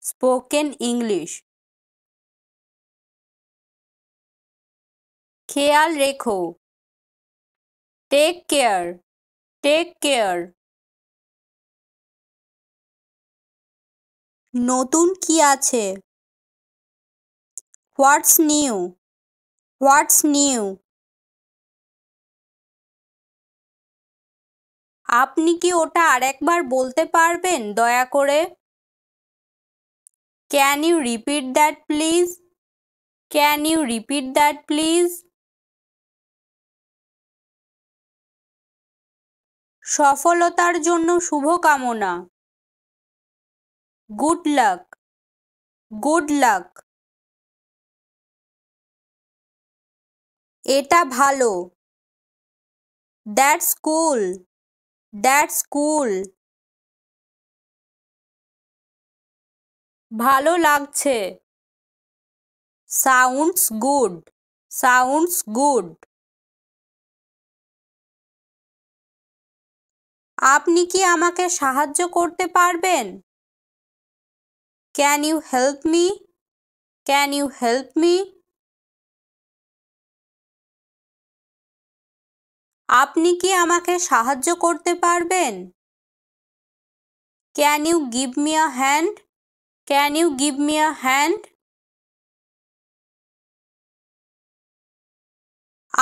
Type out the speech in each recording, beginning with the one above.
Spoken English. খেয়াল রেখো। Take care, take care. নতুন কি আছে? What's new, what's new. আপনি কি ওটা আরেকবার বলতে পারবেন দয়া করে? Can you repeat that please? Can you repeat that please? সফলতার জন্য শুভকামনা। Good luck, good luck. এটা ভালো। That's cool, that's cool. ভালো লাগছে। Sounds good, sounds good. আপনি কি আমাকে সাহায্য করতে পারবেন? Can you help me? Can you help me? আপনি কি আমাকে সাহায্য করতে পারবেন? Can you give me a hand? Can you give me a hand?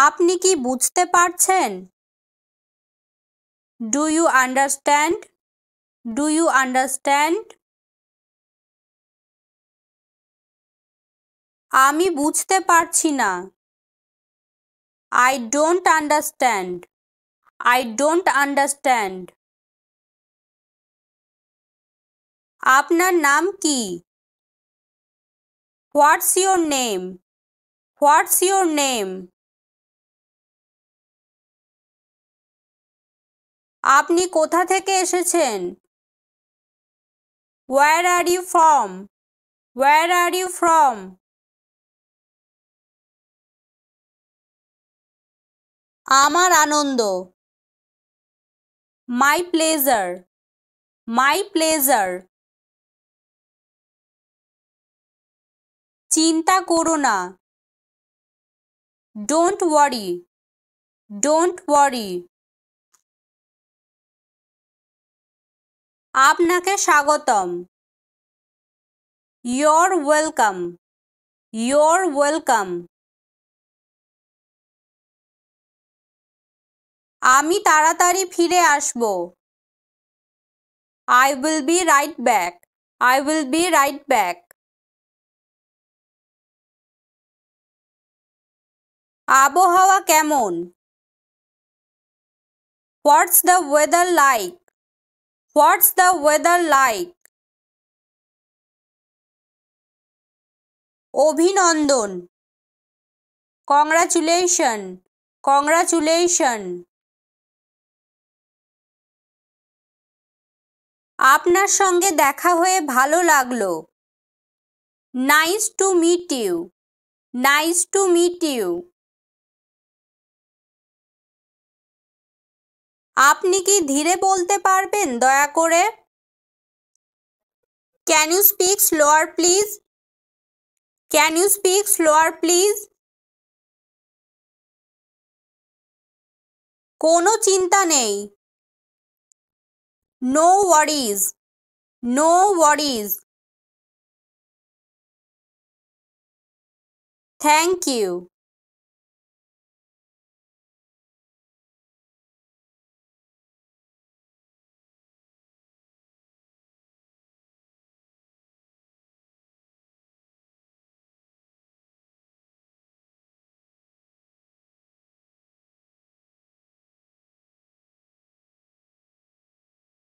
আপনি কি বুঝতে পারছেন? Do you understand? Do you understand? আমি বুঝতে পারছি না। I don't understand. I don't understand. আপনার নাম কি? What's your name? What's your name? আপনি কোথা থেকে এসেছেন? Where are you from? Where are you from? আমার আনন্দ। My pleasure, my pleasure. চিন্তা করো না। Don't worry, don't worry. আপনাকে স্বাগতম। You're welcome, you're welcome. আমি তাড়াতাড়ি ফিরে আসব। I will be right back, I will be right back. আবহাওয়া কেমন? What's the weather like? What's the weather like? অভিনন্দন। Congratulation, congratulation. আপনার সঙ্গে দেখা হয়ে ভালো লাগলো। Nice to meet you, nice to meet you. আপনি কি ধীরে বলতে পারবেন দয়া করে? Can you speak slower please? Can you speak slower please? কোনো চিন্তা নেই। No worries, no worries. Thank you.